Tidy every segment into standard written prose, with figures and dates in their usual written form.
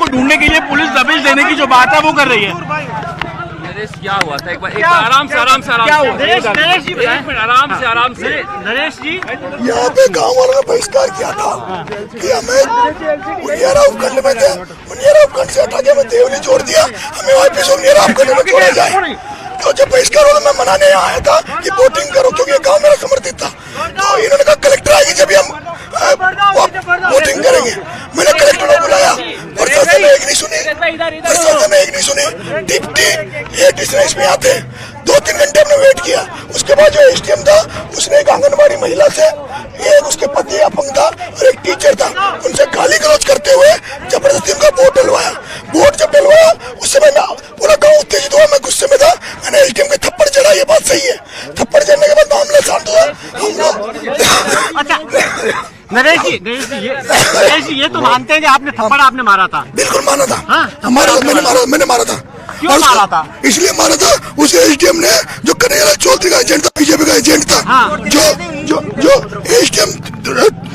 को ढूंढने के लिए पुलिस दबिश देने की जो बात है वो कर रही है। नरेश क्या हुआ था? एक बार आराम से आराम से नरेश जी यहाँ पे गाँव वालों ने बहिष्कार किया था कि हमें मुनियारा उपखंड में थे, मुनियारा उपखंड से हटा के हमें देवली जोड़ दिया, हमें वापस मुनियारा उपखंड में जोड़ा जाए। तो जब बहिष्कार वालों मैं मनाने यहाँ आया था कि वोटिंग करो क्योंकि ये गाँव मेरा समर्थित था, तो इन्होंने कहा कलेक्टर आएगी जब हम वोटिंग करेंगे। मैंने कलेक्टर को बुलाया, प्रशासन ने एक नहीं सुनी, डिप्टी एसपी में आते 2-3 घंटे हमने वेट किया। उसके बाद जो एसडीएम था उसने एक आंगनबाड़ी महिला से, एक उसके पति अपंग था और एक टीचर था, उनसे गाली गलौज करते हुए जबरदस्ती उनका वोट डलवाया। वोट जब डलवाया उस समय पूरा गाँव उत्तेजित हुआ, मैं गुस्से में था, मैंने एसडीएम के थप्पड़ चढ़ा। ये बात सही है, थप्पड़ चढ़ने के बाद मामला शांत हुआ। हम लोग नरेश जी ये तो मानते हैं कि आपने थप्पड़ आपने मारा था? बिल्कुल माना था। मैंने मारा था। क्यों मारा था? इसलिए मारा था उस एसडीएम ने जो कन्हैया चौधरी का एजेंट था, बीजेपी का एजेंट था, जो एसडीएम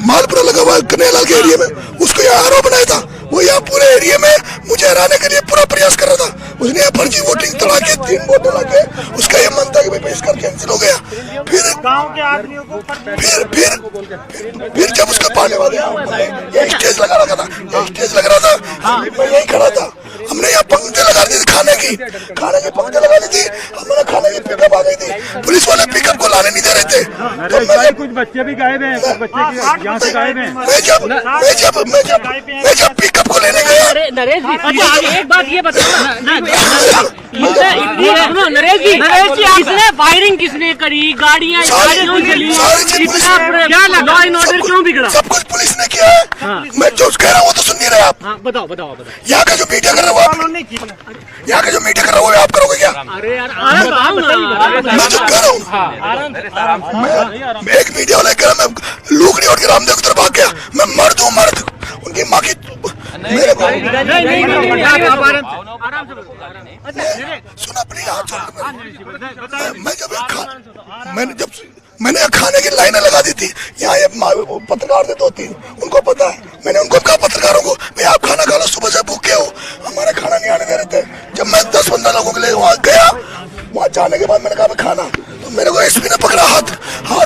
मालपुरा लगा हुआ कन्हैया के एरिया में, उसको यहाँ आरोप बनाया था। वो यहाँ पूरे एरिया में मुझे हराने के लिए पूरा प्रयास कर रहा था। उसने यहाँ फर्जी वोटिंग तड़ा के 3 वोट डला के उसका ये मन था कि भाई बहिष्कार कैंसिल हो गया। फिर गांव के आदमियों को फिर जब उसका पाने वाले स्टेज लगा रखा था, मैं यही खड़ा था। हमने यहाँ पंक्ति लगा दी थी खाने की पंक्ति लगा दी थी, हमने खाने की पिकअप आ गई थी, पुलिस वाले पिकअप को लाने नहीं दे रहे थे। तो कुछ बच्चे भी गायब हैं, कुछ बच्चे यहाँ से गायब हैं। मैं जब पिकअप को लेने गया, नरेश जी एक बात ये बताओ नरेश जी किसने फायरिंग किसने करी, गाड़ियाँ चली, लॉ एंड ऑर्डर क्यों बिगड़ा? सब कुछ पुलिस ने किया है। मैं जो कह रहा हूँ वो तो सुन नहीं रहे आप। बताओ यहाँ का जो मीडिया कर रहा है वो यहाँ का जो मीडिया कर रहा है वो आप करोगे क्या? अरे यार मैं जो कह रहा हूँ, एक मीडिया वाला कह रहा मैं लूकड़ी उठ के रामदेव की तरफ भाग गया, मैं मर्द हूँ, मर्द उनकी माँ की मेरे को सुना अपनी हाथ छोड़। मैंने खाने की लाइनें लगा दी थी यहाँ, ये पत्रकार थे 2-3, उनको पता है। मैंने उनको कहा पत्रकारों को भाई आप खाना खा लो, सुबह से भूखे हो, हमारे खाना नहीं आने दे रहे थे। जब मैं 10-15 लोगों के लिए वहाँ गया, वहाँ जाने के बाद मैंने कहा खाना, तो मेरे को एसपी ने पकड़ा, हाथ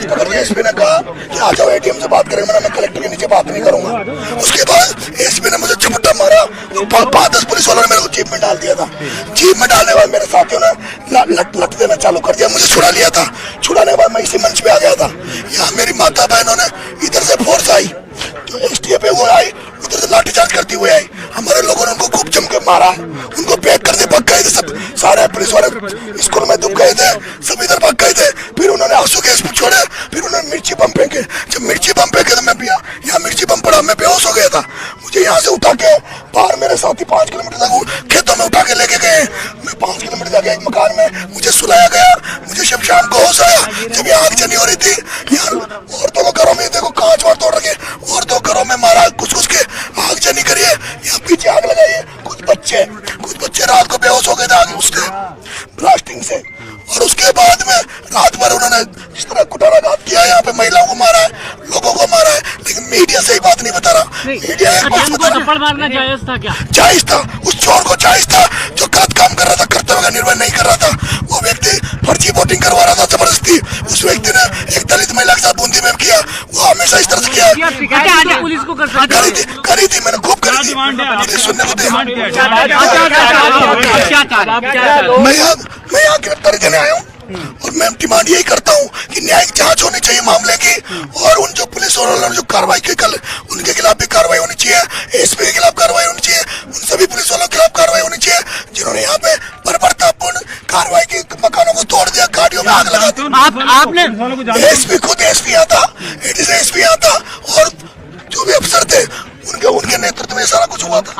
पकड़ के एसपी ने कहा कि आ जाओ एटीएम से बात करेंगे। मैं कलेक्टर के नीचे बात नहीं करूंगा। उसके बाद एसपी ने मुझे झपट्टा मारा, 5-10 पुलिस वालों ने मेरे को जीप में डाल दिया था। जीप में डालने के बाद मेरे साथियों ने लट देना चालू कर दिया, मुझे छुड़ा लिया था। छुड़ाने के बाद मैं इसी मंच पे आ गया था। यहाँ मेरी माता बहनों ने इधर से फोर्स आई, जो एसटीएफ पे वो आई, उधर से लाठीचार्ज करती हुई आई। हमारे लोगों ने उनको खूब जम के मारा, उनको पैक करके भाग गए थे सब, सारे पुलिस वाले स्कूल में दुब गए थे, सब इधर भाग गए थे। फिर उन्होंने आंसू गैस छोड़े, फिर उन्होंने मिर्ची बम फेंके। जब मिर्ची बम फेंके तो मैं यहाँ मिर्ची बम पड़ा, मैं बेहोश हो गया था। मुझे यहाँ से उठा के बाहर मेरे साथी 5 किलोमीटर तक खेतों में उठा के लेके गए। मैं 5 किलोमीटर जाके एक मकान में मुझे सुलाया गया। मुझे जब शाम को होश आया, जब यहाँ आग जनी हो रही थी, यहाँ औरतों को घरों में देखो कांच वार तोड़ रखे, औरतों घरों में मारा, कुछ के आग जनी करिए, यहाँ पीछे आग लगाई है। कुछ बच्चे रात को बेहोश हो गए थे आगे उसके ब्लास्टिंग से। और उसके बाद में रात भर उन्होंने जिस तरह कुटाराघात किया, यहाँ पे महिलाओं को मारा है, लोगों को मारा है, लेकिन मीडिया सही बात नहीं बता रहा। मीडिया थप्पड़ मारना जायज था क्या? जायज था, उस चोर को जायज था जो गलत काम कर रहा था, कर्तव्य का निर्वहन नहीं कर रहा था। वो व्यक्ति फर्जी वोटिंग करवा रहा था जबरदस्ती। उस व्यक्ति ने एक दलित महिला के साथ बूंदी में किया, वो हमेशा इस तरह से किया। पुलिस को करी थी, मैंने खूब करी थी, सुनने को दे। मैं यहाँ गिरफ्तारी देने आया हूँ और मैं डिमांड यही करता हूँ कि न्यायिक जांच होनी चाहिए मामले की, और उन जो पुलिस वालों ने जो कार्रवाई की कल, उनके खिलाफ भी कार्रवाई होनी चाहिए, एसपी के खिलाफ कार्रवाई होनी चाहिए, उन सभी पुलिस वालों के खिलाफ कार्रवाई होनी चाहिए जिन्होंने यहाँ पे बर्बरतापूर्ण कार्रवाई की, मकानों को तोड़ दिया, गाड़ियों में आग लगा दी। आपने एसपी खुद एसपी यहाँ था, एसपी यहाँ था, और जो भी अफसर थे उनके नेतृत्व में सारा कुछ हुआ था।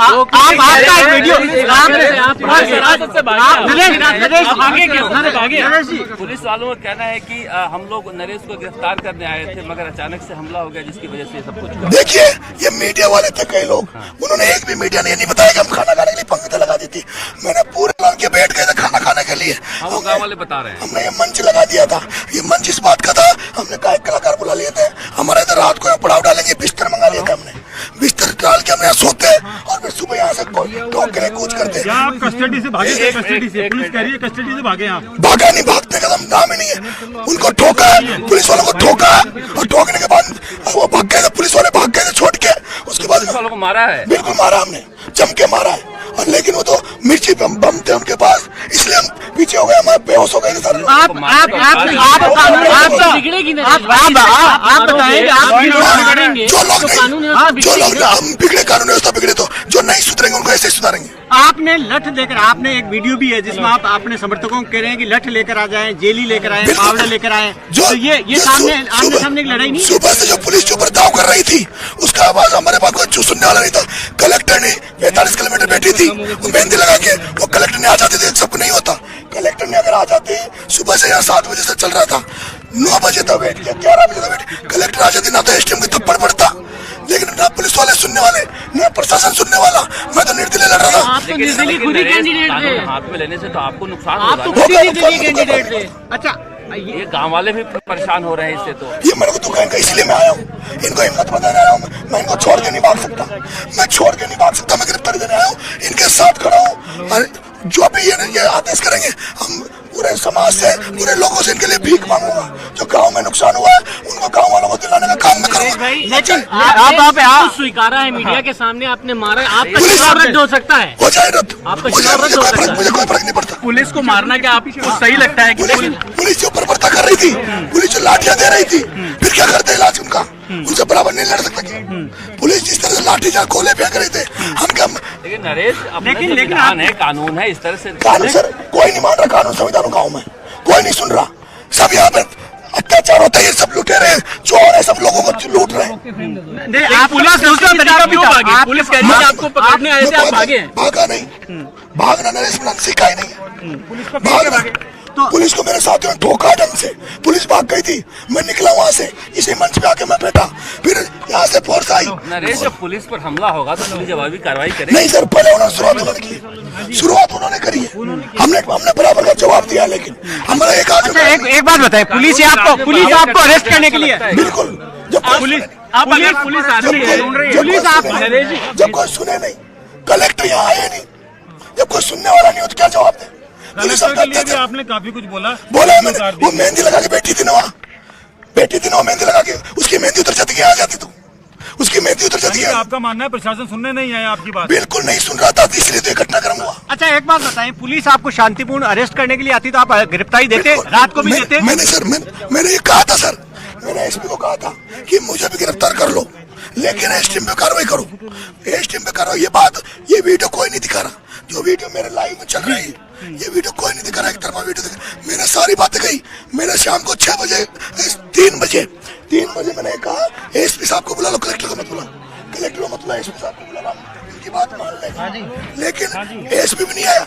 पुलिस वालों का कहना है कि हम लोग नरेश को गिरफ्तार करने आए थे, मगर अचानक से हमला हो गया, जिसकी वजह से सब कुछ हुआ। देखिए, ये मीडिया वाले थे कई लोग, उन्होंने एक भी मीडिया ने नहीं बताया कि हम खाना खाने के लिए पंक्ति लगा दी थी। मैंने पूरे लाल के बैठ गए थे खाना खाने के लिए। वो गाँव वाले बता रहे हैं हमने ये मंच लगा दिया था। ये मंच इस बात का था, हमने कहा कलाकार बुला लिए थे, हमारे इधर रात को यहाँ पड़ाव डालेंगे, बिस्तर मंगा लिए थे, हमने बिस्तर डाल के हम यहाँ सोते और फिर सुबह यहाँ से ठोक के कूच करते हैं। आप कस्टडी से भागे थे? कस्टडी से पुलिस कह रही है कस्टडी से भागे आप? भागा नहीं, भागने का नाम ही नहीं है। उनको ठोका, पुलिस वालों को ठोका और ठोकने के बाद वो भाग गए, पुलिस वाले भाग गए छोड़ के। उसके बाद वालों को मारा है, बिल्कुल मारा, हमने जम के मारा है। और लेकिन वो तो मिर्ची बम थे उनके पास, इसलिए हम पीछे हो गए, हमारे बेहोश हो गए सारे लोग। आप बिगड़ेगी ना, आप बताएं आप बिगड़ेंगे जो लोग तो कानून नहीं, हम बिगड़े, कानून व्यवस्था बिगड़े तो जो नहीं सुधरेंगे उनको ऐसे सुधारेंगे। आपने लठ लेकर, आपने एक वीडियो भी है जिसमें आप अपने समर्थकों को कह रहे हैं कि लठ लेकर आ जाएं, जेली लेकर आए, पावड़ा लेकर आए, तो ये सामने आमने सामने की लड़ाई नहीं? सुबह से जो पुलिस के ऊपर दाव कर रही थी उसका आवाज हमारे पास कोई सुनने वाला नहीं था। कलेक्टर ने 45 किलोमीटर बैठी थी, वो मेहंदी लगा के वो कलेक्टर ने आ जाती थी, सबको नहीं होता। कलेक्टर ने अगर आ जाती, सुबह से यहाँ 7 बजे से चल रहा था, 9 बजे तक वेट किया, 11 बजे तक वेट, कलेक्टर आ जाती ना तो एसडीएम की थप्पड़ पड़ता, लेकिन ना पुलिस वाले सुनने वाले, ना प्रशासन सुनने वाला। मैं तो निर्दलीय लड़ रहा था। आप तो निर्दलीय खुद ही कैंडिडेट थे, हाथ में लेने से तो आपको नुकसान आप तो होगा। खुद ही निर्दलीय कैंडिडेट थे। अच्छा, ये गांव वाले भी परेशान हो रहे हैं इससे। तो ये मेरे को दुख है, इसलिए मैं आया हूँ, इनको हिम्मत बताने आया हूँ। मैं इनको छोड़ के नहीं भाग सकता, मैं छोड़ के नहीं भाग सकता, मैं गिरफ्तारी देने आया हूँ, इनके साथ खड़ा हूँ। और जो भी ये आदेश करेंगे, हम पूरे समाज से, पूरे लोगों से इनके लिए भीख मांगूंगा। जो गांव में नुकसान हुआ है उनको गांव वालों को दिलाने का काम मैं करूंगा। लेकिन आप स्वीकारा है मीडिया के सामने, आपने मारा, आपका चुनाव रद्द हो सकता है, हो जाए रद्द, आपका चुनाव रद्द हो सकता है। मुझे कोई फर्क नहीं पड़ता। पुलिस को मारना क्या आपको सही लगता है? पुलिस जो बर्बरता कर रही थी, पुलिस जो लाठियां दे रही थी, फिर क्या करते इलाज उनका? उनसे बराबर नहीं लड़ सकता क्या? पुलिस जिस तरह से लाठी चार गोले फेंक रहे थे, हम क्या? लेकिन नरेश, लेकिन संविधान है, कानून है, इस तरह से कानून सर कोई नहीं मान रहा, कानून संविधान गाँव में कोई नहीं सुन रहा। सब यहाँ पे अत्याचार होता है, ये सब लुटेरे चोर है, सब लोगों को लूट रहे हैं। पुलिस दूसरा तरीका भी भागी, पुलिस कह रही है आपको पकड़ने आए थे, आप भागे। भागा नहीं, भागना नरेश मैंने सीखा ही नहीं है। भागना तो पुलिस को मेरे साथियों ने ठोका ढंग से, पुलिस भाग गई थी, मैं निकला वहां से, इसी मंच पे आके मैं बैठा, फिर यहाँ से फोर्स आई। नरेश, जब पुलिस पर हमला होगा तो पुलिस जवाबी कार्रवाई करेगी। नहीं सर, पहले उन्होंने शुरुआत उन्होंने करी है, हमने बराबर का जवाब दिया, लेकिन हमारा एक एक बात बताए, पुलिस आपको अरेस्ट करने के लिए? बिल्कुल, जब पुलिस आदमी है, पुलिस आप जब कोई सुने नहीं, कलेक्टर यहाँ आए नहीं, जब कोई सुनने वाला नहीं हो तो क्या जवाब दे? पुलिस आपने काफी कुछ बोला मैंने, वो मेहंदी लगा के बैठी थी ना वहाँ, मेहंदी लगा के, उसकी मेहंदी उतर जाती आ जाती तो उसकी मेहंदी उतर जाती है। आपका मानना है प्रशासन सुनने नहीं आया आपकी बात? बिल्कुल नहीं सुन रहा था, इसलिए तो घटनाक्रम हुआ। अच्छा, एक बात बताएं, पुलिस आपको शांतिपूर्ण अरेस्ट करने के लिए आती तो आप गिरफ्तारी देते, रात को भी देते? मैंने ये कहा था सर, मैंने एसपी को कहा था कि मुझे भी गिरफ्तार कर लो, लेकिन एसटीएम पे कार्रवाई करो, एसटीएम पे करो। ये वीडियो कोई नहीं दिखा रहा, जो वीडियो मेरे लाइव में चल रही है, ये वीडियो कोई नहीं दिखा रहा, एक तरफा वीडियो दिखा। मैंने सारी बातें कही, मैंने शाम को 6 बजे 3 बजे मैंने कहा एसपी साहब को बुला लो, कलेक्टर को मत बुला, एसपी साहब को बुला लो, उनकी बात मान लेंगे। लेकिन एसपी भी नहीं आया,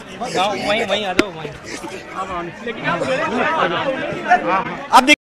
अब